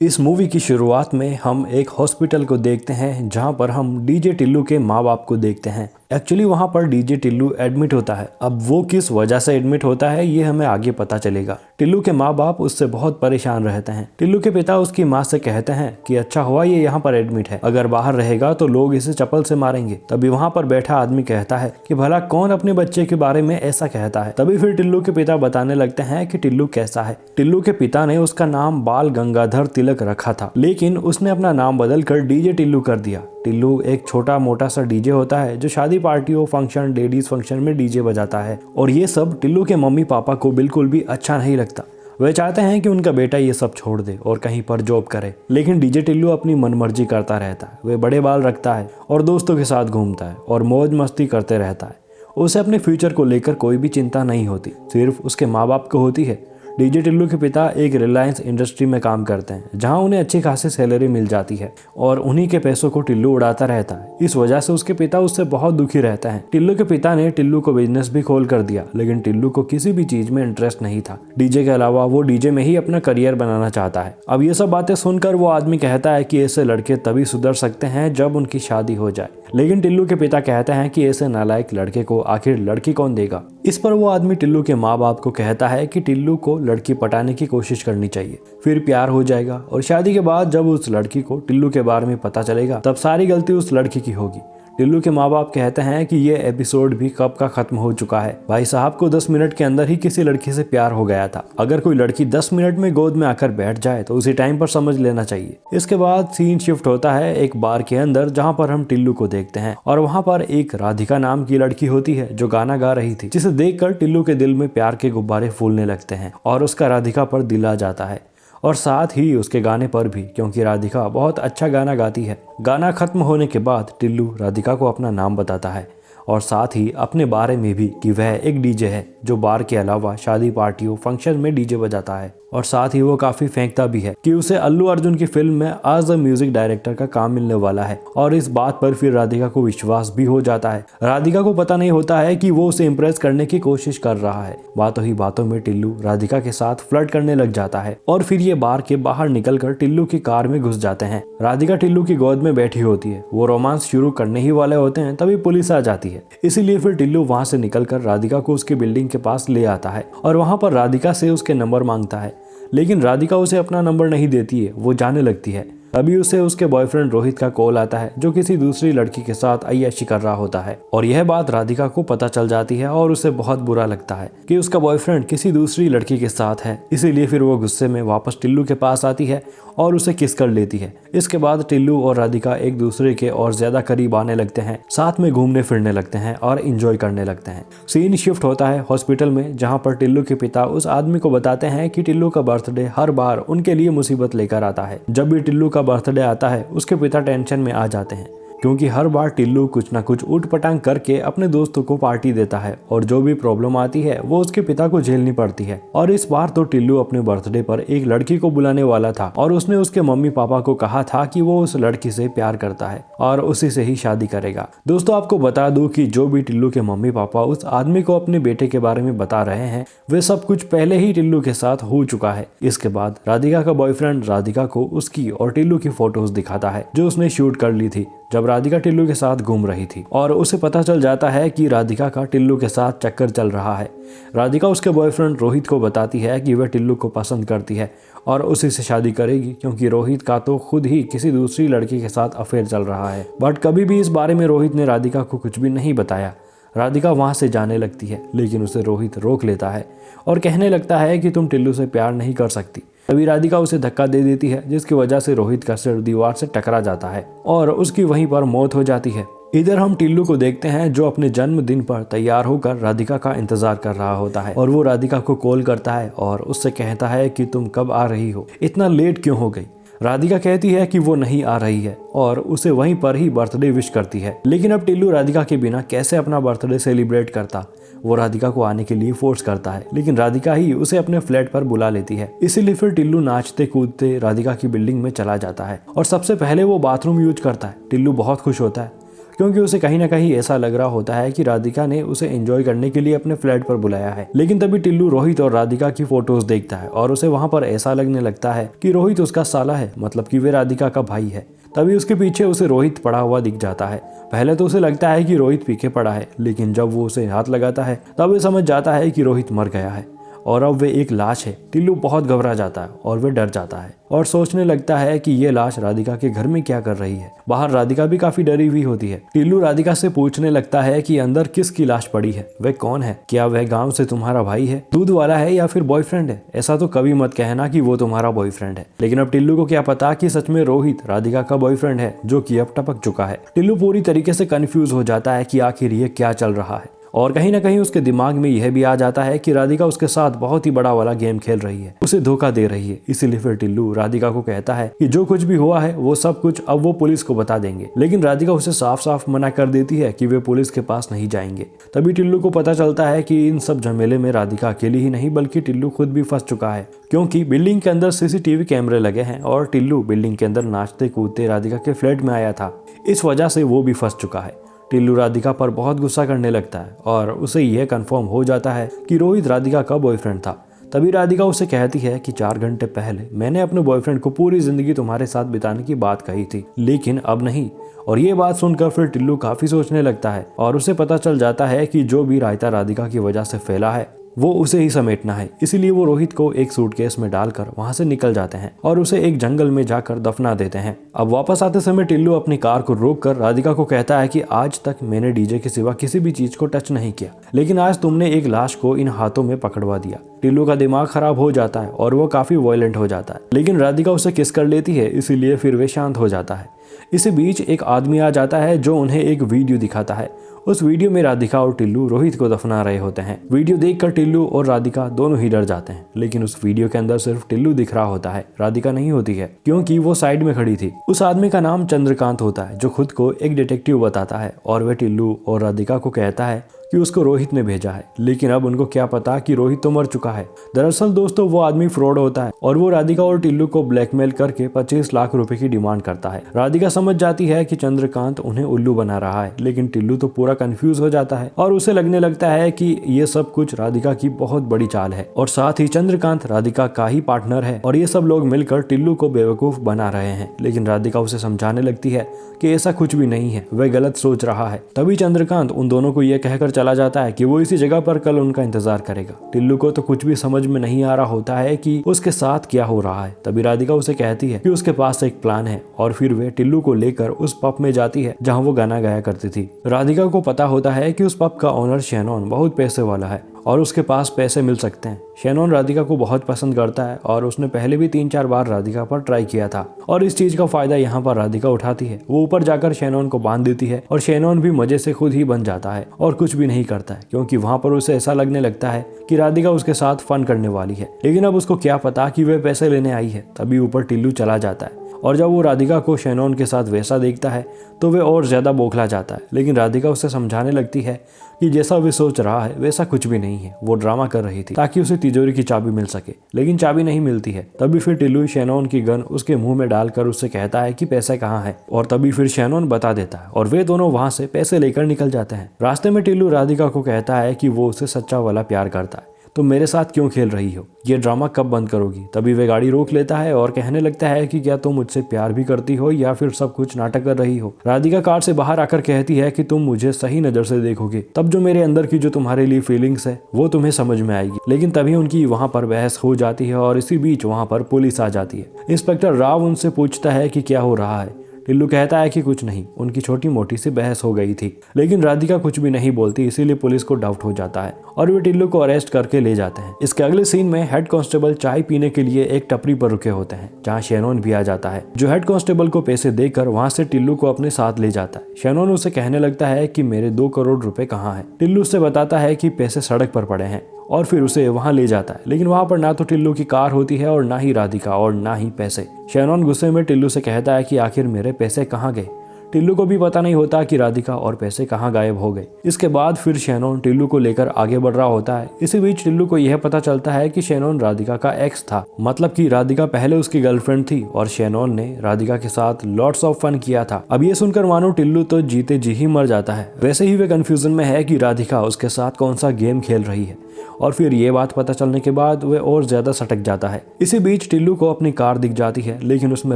इस मूवी की शुरुआत में हम एक हॉस्पिटल को देखते हैं जहां पर हम डीजे टिल्लू के माँ बाप को देखते हैं। एक्चुअली वहां पर डीजे टिल्लू एडमिट होता है। अब वो किस वजह से एडमिट होता है ये हमें आगे पता चलेगा। टिल्लू के माँ बाप उससे बहुत परेशान रहते हैं। टिल्लू के पिता उसकी माँ से कहते हैं कि अच्छा हुआ ये यहाँ पर एडमिट है, अगर बाहर रहेगा तो लोग इसे चप्पल से मारेंगे। तभी वहाँ पर बैठा आदमी कहता है कि भला कौन अपने बच्चे के बारे में ऐसा कहता है। तभी फिर टिल्लू के पिता बताने लगते हैं कि टिल्लू कैसा है। टिल्लू के पिता ने उसका नाम बाल गंगाधर तिलक रखा था, लेकिन उसने अपना नाम बदलकर डीजे टिल्लू कर दिया। टिल्लू एक छोटा मोटा सा डीजे होता है जो शादी पार्टियों, फंक्शन, लेडीज फंक्शन में डीजे बजाता है। और ये सब टिल्लू के मम्मी पापा को बिल्कुल भी अच्छा नहीं लगता। वे चाहते हैं कि उनका बेटा ये सब छोड़ दे और कहीं पर जॉब करे, लेकिन डीजे टिल्लू अपनी मनमर्जी करता रहता है। वे बड़े बाल रखता है और दोस्तों के साथ घूमता है और मौज मस्ती करते रहता है। उसे अपने फ्यूचर को लेकर कोई भी चिंता नहीं होती, सिर्फ उसके माँ बाप को होती है। डीजे टिल्लू के पिता एक रिलायंस इंडस्ट्री में काम करते हैं जहां उन्हें अच्छी खासी सैलरी मिल जाती है और उन्हीं के पैसों को टिल्लू उड़ाता रहता है। इस वजह से उसके पिता उससे बहुत दुखी रहते हैं। टिल्लू के पिता ने टिल्लू को बिजनेस भी खोल कर दिया, लेकिन टिल्लू को किसी भी चीज में इंटरेस्ट नहीं था। डीजे के अलावा वो डीजे में ही अपना करियर बनाना चाहता है। अब ये सब बातें सुनकर वो आदमी कहता है कि ऐसे लड़के तभी सुधर सकते हैं जब उनकी शादी हो जाए, लेकिन टिल्लू के पिता कहते हैं कि ऐसे नालायक लड़के को आखिर लड़की कौन देगा। इस पर वो आदमी टिल्लू के माँ बाप को कहता है कि टिल्लू को लड़की पटाने की कोशिश करनी चाहिए, फिर प्यार हो जाएगा और शादी के बाद जब उस लड़की को टिल्लू के बारे में पता चलेगा तब सारी गलती उस लड़की की होगी। टिल्लू के माँ बाप कहते हैं कि ये एपिसोड भी कब का खत्म हो चुका है। भाई साहब को 10 मिनट के अंदर ही किसी लड़की से प्यार हो गया था। अगर कोई लड़की 10 मिनट में गोद में आकर बैठ जाए तो उसी टाइम पर समझ लेना चाहिए। इसके बाद सीन शिफ्ट होता है एक बार के अंदर जहाँ पर हम टिल्लू को देखते हैं और वहाँ पर एक राधिका नाम की लड़की होती है जो गाना गा रही थी, जिसे देखकर टिल्लू के दिल में प्यार के गुब्बारे फूलने लगते हैं और उसका राधिका पर दिल आ जाता है और साथ ही उसके गाने पर भी, क्योंकि राधिका बहुत अच्छा गाना गाती है। गाना खत्म होने के बाद टिल्लू राधिका को अपना नाम बताता है और साथ ही अपने बारे में भी कि वह एक डीजे है जो बार के अलावा शादी पार्टियों, फंक्शन में डीजे बजाता है। और साथ ही वो काफी फेंकता भी है कि उसे अल्लू अर्जुन की फिल्म में एज अ म्यूजिक डायरेक्टर का काम मिलने वाला है। और इस बात पर फिर राधिका को विश्वास भी हो जाता है। राधिका को पता नहीं होता है कि वो उसे इम्प्रेस करने की कोशिश कर रहा है। बातों ही बातों में टिल्लू राधिका के साथ फ्लर्ट करने लग जाता है और फिर ये बार के बाहर निकलकर टिल्लू की कार में घुस जाते हैं। राधिका टिल्लू की गोद में बैठी होती है, वो रोमांस शुरू करने ही वाले होते हैं, तभी पुलिस आ जाती है। इसीलिए फिर टिल्लू वहां से निकलकर राधिका को उसकी बिल्डिंग के पास ले आता है और वहां पर राधिका से उसके नंबर मांगता है, लेकिन राधिका उसे अपना नंबर नहीं देती है। वो जाने लगती है। तभी उसे उसके बॉयफ्रेंड रोहित का कॉल आता है जो किसी दूसरी लड़की के साथ अय्याशी कर रहा होता है और यह बात राधिका को पता चल जाती है और उसे बहुत बुरा लगता है कि उसका बॉयफ्रेंड किसी दूसरी लड़की के साथ है। इसीलिए फिर वो गुस्से में वापस टिल्लू के पास आती है और उसे किस कर लेती है। इसके बाद टिल्लू और राधिका एक दूसरे के और ज्यादा करीब आने लगते हैं, साथ में घूमने फिरने लगते हैं और एंजॉय करने लगते हैं। सीन शिफ्ट होता है हॉस्पिटल में जहाँ पर टिल्लू के पिता उस आदमी को बताते हैं कि टिल्लू का बर्थडे हर बार उनके लिए मुसीबत लेकर आता है। जब भी टिल्लू का बर्थडे आता है उसके पिता टेंशन में आ जाते हैं, क्योंकि हर बार टिल्लू कुछ ना कुछ ऊट पटांग करके अपने दोस्तों को पार्टी देता है और जो भी प्रॉब्लम आती है वो उसके पिता को झेलनी पड़ती है। और इस बार तो टिल्लू अपने बर्थडे पर एक लड़की को बुलाने वाला था और उसने उसके मम्मी पापा को कहा था कि वो उस लड़की से प्यार करता है और उसी से ही शादी करेगा। दोस्तों आपको बता दूं कि जो भी टिल्लू के मम्मी पापा उस आदमी को अपने बेटे के बारे में बता रहे हैं वे सब कुछ पहले ही टिल्लू के साथ हो चुका है। इसके बाद राधिका का बॉयफ्रेंड राधिका को उसकी और टिल्लू की फोटोज दिखाता है जो उसने शूट कर ली थी जब राधिका टिल्लू के साथ घूम रही थी और उसे पता चल जाता है कि राधिका का टिल्लू के साथ चक्कर चल रहा है। राधिका उसके बॉयफ्रेंड रोहित को बताती है कि वह टिल्लू को पसंद करती है और उसी से शादी करेगी, क्योंकि रोहित का तो खुद ही किसी दूसरी लड़की के साथ अफेयर चल रहा है। बट कभी भी इस बारे में रोहित ने राधिका को कुछ भी नहीं बताया। राधिका वहां से जाने लगती है, लेकिन उसे रोहित रोक लेता है और कहने लगता है कि तुम टिल्लू से प्यार नहीं कर सकती। तभी राधिका उसे धक्का दे देती है जिसकी वजह से रोहित का सिर दीवार से टकरा जाता है और उसकी वहीं पर मौत हो जाती है। इधर हम टिल्लू को देखते हैं जो अपने जन्मदिन पर तैयार होकर राधिका का इंतजार कर रहा होता है और वो राधिका को कॉल करता है और उससे कहता है कि तुम कब आ रही हो, इतना लेट क्यों हो गई। राधिका कहती है कि वो नहीं आ रही है और उसे वहीं पर ही बर्थडे विश करती है। लेकिन अब टिल्लू राधिका के बिना कैसे अपना बर्थडे सेलिब्रेट करता। वो राधिका को आने के लिए फोर्स करता है, लेकिन राधिका ही उसे अपने फ्लैट पर बुला लेती है। इसीलिए फिर टिल्लू नाचते कूदते राधिका की बिल्डिंग में चला जाता है और सबसे पहले वो बाथरूम यूज करता है। टिल्लू बहुत खुश होता है। क्योंकि उसे कहीं ना कहीं ऐसा लग रहा होता है कि राधिका ने उसे एंजॉय करने के लिए अपने फ्लैट पर बुलाया है। लेकिन तभी टिल्लू रोहित और राधिका की फोटोज देखता है और उसे वहां पर ऐसा लगने लगता है कि रोहित उसका साला है, मतलब कि वे राधिका का भाई है। तभी उसके पीछे उसे रोहित पड़ा हुआ दिख जाता है। पहले तो उसे लगता है कि रोहित पीछे पड़ा है, लेकिन जब वो उसे हाथ लगाता है तब वे समझ जाता है कि रोहित मर गया है और अब वे एक लाश है। टिल्लू बहुत घबरा जाता है और वे डर जाता है और सोचने लगता है कि ये लाश राधिका के घर में क्या कर रही है। बाहर राधिका भी काफी डरी हुई होती है। टिल्लू राधिका से पूछने लगता है कि अंदर किसकी लाश पड़ी है, वह कौन है, क्या वह गांव से तुम्हारा भाई है, दूध वाला है या फिर बॉयफ्रेंड है। ऐसा तो कभी मत कहना कि वो तुम्हारा बॉयफ्रेंड है। लेकिन अब टिल्लू को क्या पता कि सच में रोहित राधिका का बॉयफ्रेंड है, जो कि अब टपक चुका है। टिल्लू पूरी तरीके से कंफ्यूज हो जाता है कि आखिर ये क्या चल रहा है और कहीं ना कहीं उसके दिमाग में यह भी आ जाता है कि राधिका उसके साथ बहुत ही बड़ा वाला गेम खेल रही है, उसे धोखा दे रही है। इसीलिए फिर टिल्लू राधिका को कहता है कि जो कुछ भी हुआ है वो सब कुछ अब वो पुलिस को बता देंगे। लेकिन राधिका उसे साफ साफ मना कर देती है कि वे पुलिस के पास नहीं जाएंगे। तभी टिल्लू को पता चलता है कि इन सब झमेले में राधिका अकेली ही नहीं बल्कि टिल्लू खुद भी फंस चुका है, क्योंकि बिल्डिंग के अंदर सीसीटीवी कैमरे लगे हैं और टिल्लू बिल्डिंग के अंदर नाचते कूदते राधिका के फ्लैट में आया था। इस वजह से वो भी फंस चुका है। टिल्लू राधिका पर बहुत गुस्सा करने लगता है और उसे यह कंफर्म हो जाता है कि रोहित राधिका का बॉयफ्रेंड था। तभी राधिका उसे कहती है कि 4 घंटे पहले मैंने अपने बॉयफ्रेंड को पूरी जिंदगी तुम्हारे साथ बिताने की बात कही थी, लेकिन अब नहीं। और ये बात सुनकर फिर टिल्लू काफी सोचने लगता है और उसे पता चल जाता है कि जो भी रायता राधिका की वजह से फैला है वो उसे ही समेटना है। इसीलिए वो रोहित को एक सूटकेस में डालकर वहां से निकल जाते हैं और उसे एक जंगल में जाकर दफना देते हैं। अब वापस आते समय टिल्लू अपनी कार को रोककर राधिका को कहता है कि आज तक मैंने डीजे के सिवा किसी भी चीज को टच नहीं किया, लेकिन आज तुमने एक लाश को इन हाथों में पकड़वा दिया। टिल्लू का दिमाग खराब हो जाता है और वो काफी वायलेंट हो जाता है, लेकिन राधिका उसे किस कर लेती है, इसीलिए फिर वे शांत हो जाता है। इसी बीच एक आदमी आ जाता है जो उन्हें एक वीडियो दिखाता है। उस वीडियो में राधिका और टिल्लू रोहित को दफना रहे होते हैं। वीडियो देखकर टिल्लू और राधिका दोनों ही डर जाते हैं, लेकिन उस वीडियो के अंदर सिर्फ टिल्लू दिख रहा होता है, राधिका नहीं होती है, क्योंकि वो साइड में खड़ी थी। उस आदमी का नाम चंद्रकांत होता है, जो खुद को एक डिटेक्टिव बताता है और वह टिल्लू और राधिका को कहता है कि उसको रोहित ने भेजा है। लेकिन अब उनको क्या पता कि रोहित तो मर चुका है। दरअसल दोस्तों वो आदमी फ्रॉड होता है और वो राधिका और टिल्लू को ब्लैकमेल करके 25 लाख रुपए की डिमांड करता है। राधिका समझ जाती है कि चंद्रकांत उन्हें उल्लू बना रहा है, लेकिन टिल्लू तो पूरा कंफ्यूज हो जाता है और उसे लगने लगता है कि ये सब कुछ राधिका की बहुत बड़ी चाल है और साथ ही चंद्रकांत राधिका का ही पार्टनर है और ये सब लोग मिलकर टिल्लू को बेवकूफ बना रहे हैं। लेकिन राधिका उसे समझाने लगती है कि ऐसा कुछ भी नहीं है, वह गलत सोच रहा है। तभी चंद्रकांत उन दोनों को यह कहकर चला जाता है कि वो इसी जगह पर कल उनका इंतजार करेगा। टिल्लू को तो कुछ भी समझ में नहीं आ रहा होता है कि उसके साथ क्या हो रहा है। तभी राधिका उसे कहती है कि उसके पास एक प्लान है और फिर वे टिल्लू को लेकर उस पब में जाती है जहां वो गाना गाया करती थी। राधिका को पता होता है कि उस पब का ओनर शैनॉन बहुत पैसे वाला है और उसके पास पैसे मिल सकते हैं। शैनॉन राधिका को बहुत पसंद करता है और उसने पहले भी 3-4 बार राधिका पर ट्राई किया था और इस चीज का फायदा यहाँ पर राधिका उठाती है। वो ऊपर जाकर शैनॉन को बांध देती है और शैनॉन भी मजे से खुद ही बन जाता है और कुछ भी नहीं करता है, क्योंकि वहां पर उसे ऐसा लगने लगता है कि राधिका उसके साथ फन करने वाली है। लेकिन अब उसको क्या पता कि वह पैसे लेने आई है। तभी ऊपर टिल्लू चला जाता है और जब वो राधिका को शैनॉन के साथ वैसा देखता है तो वह और ज्यादा बौखला जाता है। लेकिन राधिका उसे समझाने लगती है कि जैसा वे सोच रहा है वैसा कुछ भी नहीं है, वो ड्रामा कर रही थी ताकि उसे तिजोरी की चाबी मिल सके, लेकिन चाबी नहीं मिलती है। तभी फिर टिल्लू शैनॉन की गन उसके मुंह में डालकर उससे कहता है कि पैसे कहाँ है और तभी फिर शैनॉन बता देता है और वे दोनों वहां से पैसे लेकर निकल जाते हैं। रास्ते में टिल्लू राधिका को कहता है कि वो उसे सच्चा वाला प्यार करता है, तो मेरे साथ क्यों खेल रही हो, ये ड्रामा कब बंद करोगी। तभी वे गाड़ी रोक लेता है और कहने लगता है कि क्या तुम मुझसे प्यार भी करती हो या फिर सब कुछ नाटक कर रही हो। राधिका कार से बाहर आकर कहती है कि तुम मुझे सही नजर से देखोगे तब जो मेरे अंदर की जो तुम्हारे लिए फीलिंग्स है वो तुम्हें समझ में आएगी। लेकिन तभी उनकी वहां पर बहस हो जाती है और इसी बीच वहां पर पुलिस आ जाती है। इंस्पेक्टर राव उनसे पूछता है कि क्या हो रहा है। टिल्लू कहता है कि कुछ नहीं, उनकी छोटी मोटी सी बहस हो गई थी। लेकिन राधिका कुछ भी नहीं बोलती, इसीलिए पुलिस को डाउट हो जाता है और वे टिल्लू को अरेस्ट करके ले जाते हैं। इसके अगले सीन में हेड कांस्टेबल चाय पीने के लिए एक टपरी पर रुके होते हैं जहां शैनॉन भी आ जाता है, जो हेड कांस्टेबल को पैसे देकर वहां से टिल्लू को अपने साथ ले जाता है। शैनॉन उसे कहने लगता है कि मेरे 2 करोड़ रुपए कहाँ है। टिल्लू उससे बताता है कि पैसे सड़क पर पड़े हैं और फिर उसे वहां ले जाता है। लेकिन वहां पर ना तो टिल्लू की कार होती है और ना ही राधिका और ना ही पैसे। शैनॉन गुस्से में टिल्लू से कहता है कि आखिर मेरे पैसे कहाँ गए। टिल्लू को भी पता नहीं होता कि राधिका और पैसे कहाँ गायब हो गए। इसके बाद फिर शैनॉन टिल्लू को लेकर आगे बढ़ रहा होता है। इसी बीच टिल्लू को यह पता चलता है कि शैनॉन राधिका का एक्स था, मतलब कि राधिका पहले उसकी गर्लफ्रेंड थी और शैनॉन ने राधिका के साथ लॉट्स ऑफ फन किया था। अब ये सुनकर मानो टिल्लू तो जीते जी ही मर जाता है। वैसे ही वे कंफ्यूजन में है कि राधिका उसके साथ कौन सा गेम खेल रही है और फिर ये बात पता चलने के बाद वह और ज्यादा सटक जाता है। इसी बीच टिल्लू को अपनी कार दिख जाती है, लेकिन उसमें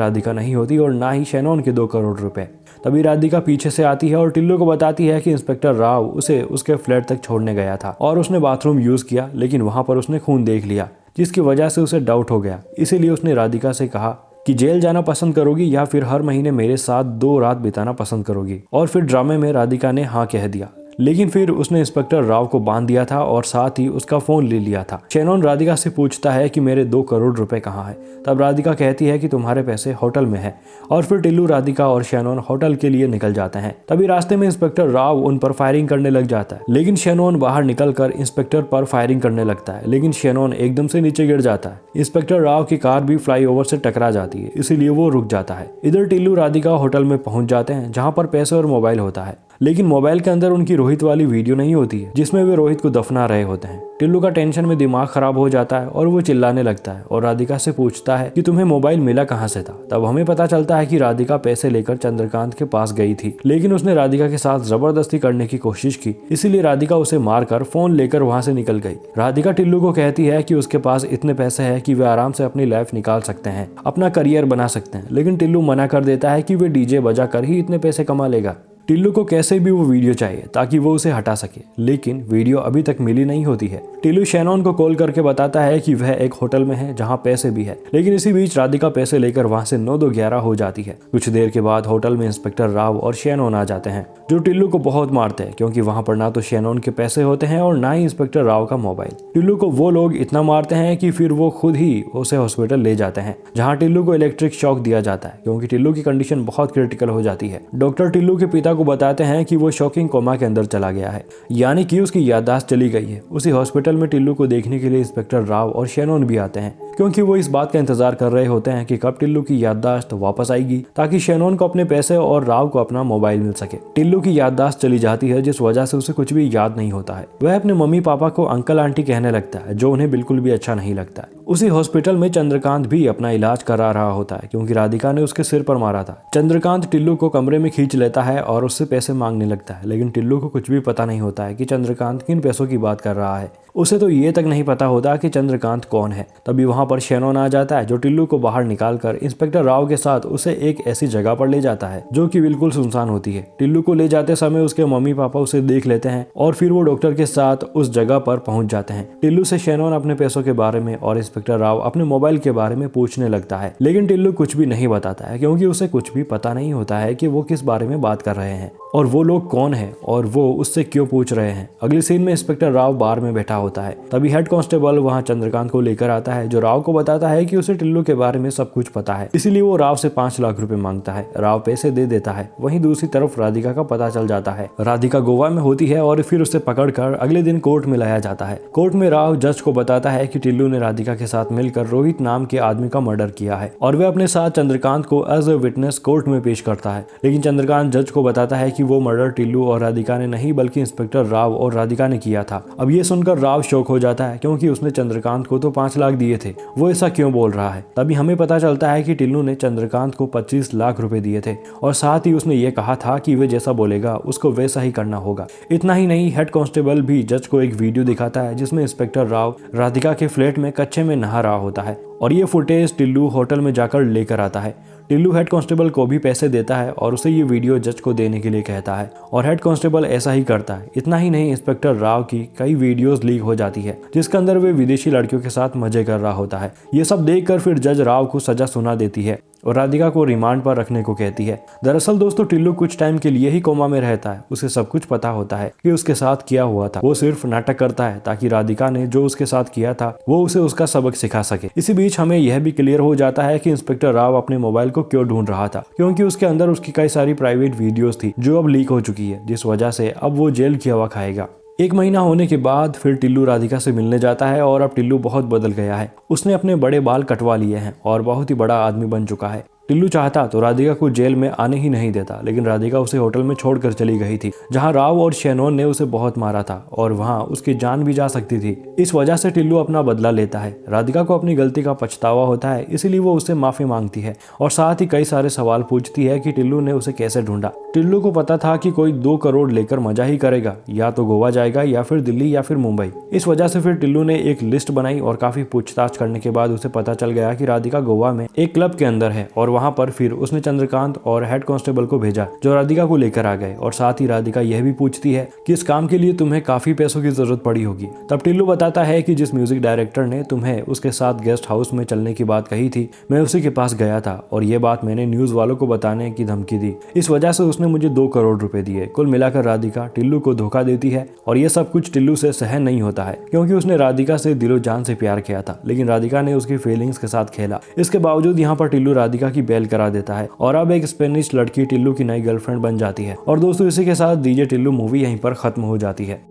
राधिका नहीं होती और ना ही शैनॉन के 2 करोड़ रुपए। तभी राधिका पीछे से आती है और टिल्लू को बताती है कि इंस्पेक्टर राव उसे उसके फ्लैट तक छोड़ने गया था और उसने बाथरूम यूज किया, लेकिन वहां पर उसने खून देख लिया, जिसकी वजह से उसे डाउट हो गया। इसीलिए उसने राधिका से कहा कि जेल जाना पसंद करोगी या फिर हर महीने मेरे साथ 2 रात बिताना पसंद करोगी। और फिर ड्रामे में राधिका ने हाँ कह दिया, लेकिन फिर उसने इंस्पेक्टर राव को बांध दिया था और साथ ही उसका फोन ले लिया था। शैनॉन राधिका से पूछता है कि मेरे 2 करोड़ रुपए कहाँ है। तब राधिका कहती है कि तुम्हारे पैसे होटल में है और फिर टिल्लू, राधिका और शैनॉन होटल के लिए निकल जाते हैं। तभी रास्ते में इंस्पेक्टर राव उन पर फायरिंग करने लग जाता है, लेकिन शैनॉन बाहर निकलकर इंस्पेक्टर पर फायरिंग करने लगता है, लेकिन शैनॉन एकदम से नीचे गिर जाता है। इंस्पेक्टर राव की कार भी फ्लाईओवर से टकरा जाती है, इसीलिए वो रुक जाता है। इधर टिल्लू राधिका होटल में पहुंच जाते हैं, जहां पर पैसे और मोबाइल होता है, लेकिन मोबाइल के अंदर उनकी रोहित वाली वीडियो नहीं होती है, जिसमें वे रोहित को दफना रहे होते हैं। टिल्लू का टेंशन में दिमाग खराब हो जाता है और वो चिल्लाने लगता है और राधिका से पूछता है कि तुम्हें मोबाइल मिला कहाँ से था। तब हमें पता चलता है कि राधिका पैसे लेकर चंद्रकांत के पास गई थी, लेकिन उसने राधिका के साथ जबरदस्ती करने की कोशिश की, इसीलिए राधिका उसे मारकर फोन लेकर वहां से निकल गई। राधिका टिल्लू को कहती है कि उसके पास इतने पैसे हैं कि वे आराम से अपनी लाइफ निकाल सकते हैं, अपना करियर बना सकते हैं, लेकिन टिल्लू मना कर देता है कि वे डीजे बजा कर ही इतने पैसे कमा लेगा। टिल्लू को कैसे भी वो वीडियो चाहिए ताकि वो उसे हटा सके, लेकिन वीडियो अभी तक मिली नहीं होती है। टिल्लू शैनॉन को कॉल करके बताता है कि वह एक होटल में है जहां पैसे भी है, लेकिन इसी बीच राधिका पैसे लेकर वहां से 9-2-11 हो जाती है। कुछ देर के बाद होटल में इंस्पेक्टर राव और शैनॉन आ जाते हैं, जो टिल्लू को बहुत मारते हैं, क्योंकि वहां पर ना तो शैनॉन के पैसे होते हैं और ना ही इंस्पेक्टर राव का मोबाइल। टिल्लू को वो लोग इतना मारते हैं कि फिर वो खुद ही उसे हॉस्पिटल ले जाते हैं, जहाँ टिल्लू को इलेक्ट्रिक शॉक दिया जाता है, क्योंकि टिल्लू की कंडीशन बहुत क्रिटिकल हो जाती है। डॉक्टर टिल्लू के पिता को बताते हैं कि वो शॉकिंग कोमा के अंदर चला गया है, यानी कि उसकी याददाश्त चली गई है। उसी हॉस्पिटल में टिल्लू को देखने के लिए इंस्पेक्टर राव और शैनॉन भी आते हैं, क्योंकि वो इस बात का इंतजार कर रहे होते हैं कि कब टिल्लू की याददाश्त वापस आएगी, ताकि शैनॉन को अपने पैसे और राव को अपना मोबाइल मिल सके। टिल्लू की याददाश्त चली जाती है, जिस वजह से उसे कुछ भी याद नहीं होता है। वह अपने मम्मी पापा को अंकल आंटी कहने लगता है, जो उन्हें बिल्कुल भी अच्छा नहीं लगता है। उसी हॉस्पिटल में चंद्रकांत भी अपना इलाज करा रहा होता है, क्योंकि राधिका ने उसके सिर पर मारा था। चंद्रकांत टिल्लू को कमरे में खींच लेता है और उससे पैसे मांगने लगता है, लेकिन टिल्लू को कुछ भी पता नहीं होता है कि चंद्रकांत किन पैसों की बात कर रहा है। उसे तो ये तक नहीं पता होता कि चंद्रकांत कौन है। तभी वहां पर शैनॉन आ जाता है, जो टिल्लू को बाहर निकालकर इंस्पेक्टर राव के साथ उसे एक ऐसी जगह पर ले जाता है जो कि बिल्कुल सुनसान होती है। टिल्लू को ले जाते समय उसके मम्मी पापा उसे देख लेते हैं और फिर वो डॉक्टर के साथ उस जगह पर पहुंच जाते हैं। टिल्लू से शैनॉन अपने पैसों के बारे में और इंस्पेक्टर राव अपने मोबाइल के बारे में पूछने लगता है, लेकिन टिल्लू कुछ भी नहीं बताता है, क्योंकि उसे कुछ भी पता नहीं होता है कि वो किस बारे में बात कर रहे हैं और वो लोग कौन है और वो उससे क्यों पूछ रहे हैं। अगली सीन में इंस्पेक्टर राव बार में बैठा होता है। तभी हेड कांस्टेबल वहां चंद्रकांत को लेकर आता है, जो राव को बताता है कि उसे टिल्लू के बारे में सब कुछ पता है, इसीलिए वो राव से 5 लाख रुपए मांगता है। राव पैसे दे देता है। वहीं दूसरी तरफ राधिका का पता चल जाता है। राधिका गोवा में होती है और फिर उसे पकड़कर अगले दिन कोर्ट में लाया जाता है। कोर्ट में राव जज को बताता है कि टिल्लू ने राधिका के साथ मिलकर रोहित नाम के आदमी का मर्डर किया है और वह अपने साथ चंद्रकांत को एज ए विटनेस कोर्ट में पेश करता है। लेकिन चंद्रकांत जज को बताता है कि वो मर्डर टिल्लू और राधिका ने नहीं, बल्कि इंस्पेक्टर राव और राधिका ने किया था। अब ये सुनकर राव शॉक हो जाता है, क्योंकि उसने चंद्रकांत को तो 5 लाख दिए थे, वो ऐसा क्यों बोल रहा है। तभी हमें पता चलता है कि टिल्लू ने चंद्रकांत को 25 लाख रुपए दिए थे और साथ ही उसने ये कहा था कि वे जैसा बोलेगा उसको वैसा ही करना होगा। इतना ही नहीं, हेड कांस्टेबल भी जज को एक वीडियो दिखाता है जिसमें इंस्पेक्टर राव राधिका के फ्लैट में कच्चे में नहा रहा होता है और ये फुटेज टिल्लू होटल में जाकर लेकर आता है। टिल्लू हेड कांस्टेबल को भी पैसे देता है और उसे ये वीडियो जज को देने के लिए कहता है और हेड कांस्टेबल ऐसा ही करता है। इतना ही नहीं, इंस्पेक्टर राव की कई वीडियोस लीक हो जाती है जिसके अंदर वे विदेशी लड़कियों के साथ मजे कर रहा होता है। ये सब देखकर फिर जज राव को सजा सुना देती है और राधिका को रिमांड पर रखने को कहती है। दरअसल दोस्तों, टिल्लू कुछ टाइम के लिए ही कोमा में रहता है। उसे सब कुछ पता होता है कि उसके साथ क्या हुआ था। वो सिर्फ नाटक करता है ताकि राधिका ने जो उसके साथ किया था वो उसे उसका सबक सिखा सके। इसी बीच हमें यह भी क्लियर हो जाता है कि इंस्पेक्टर राव अपने मोबाइल को क्यों ढूंढ रहा था, क्योंकि उसके अंदर उसकी कई सारी प्राइवेट वीडियोस थी जो अब लीक हो चुकी है, जिस वजह से अब वो जेल की हवा खाएगा। 1 महीना होने के बाद फिर टिल्लू राधिका से मिलने जाता है और अब टिल्लू बहुत बदल गया है। उसने अपने बड़े बाल कटवा लिए हैं और बहुत ही बड़ा आदमी बन चुका है। टिल्लू चाहता तो राधिका को जेल में आने ही नहीं देता, लेकिन राधिका उसे होटल में छोड़कर चली गई थी, जहां राव और शेनोन ने उसे बहुत मारा था और वहां उसकी जान भी जा सकती थी। इस वजह से टिल्लू अपना बदला लेता है। राधिका को अपनी गलती का पछतावा होता है, इसीलिए वो उससे माफी मांगती है और साथ ही कई सारे सवाल पूछती है कि टिल्लू ने उसे कैसे ढूंढा। टिल्लू को पता था कि कोई 2 करोड़ लेकर मजा ही करेगा, या तो गोवा जाएगा या फिर दिल्ली या फिर मुंबई। इस वजह से फिर टिल्लू ने एक लिस्ट बनाई और काफी पूछताछ करने के बाद उसे पता चल गया कि राधिका गोवा में एक क्लब के अंदर है और वहां पर फिर उसने चंद्रकांत और हेड कांस्टेबल को भेजा जो राधिका को लेकर आ गए। और साथ ही राधिका यह भी पूछती है कि इस काम के लिए तुम्हें काफी पैसों की जरूरत पड़ी होगी। तब टिल्लू बताता है कि जिस म्यूजिक डायरेक्टर ने तुम्हें उसके साथ गेस्ट हाउस में चलने की बात कही थी, मैं उसी के पास गया था और ये बात मैंने न्यूज वालों को बताने की धमकी दी। इस वजह से उसने मुझे 2 करोड़ रुपए दिए। कुल मिलाकर राधिका टिल्लू को धोखा देती है और ये सब कुछ टिल्लू से सहन नहीं होता है, क्योंकि उसने राधिका से दिलो जान से प्यार किया था, लेकिन राधिका ने उसकी फीलिंग्स के साथ खेला। इसके बावजूद यहाँ पर टिल्लू राधिका की बेल करा देता है और अब एक स्पेनिश लड़की टिल्लू की नई गर्लफ्रेंड बन जाती है। और दोस्तों, इसी के साथ डीजे टिल्लू मूवी यहीं पर खत्म हो जाती है।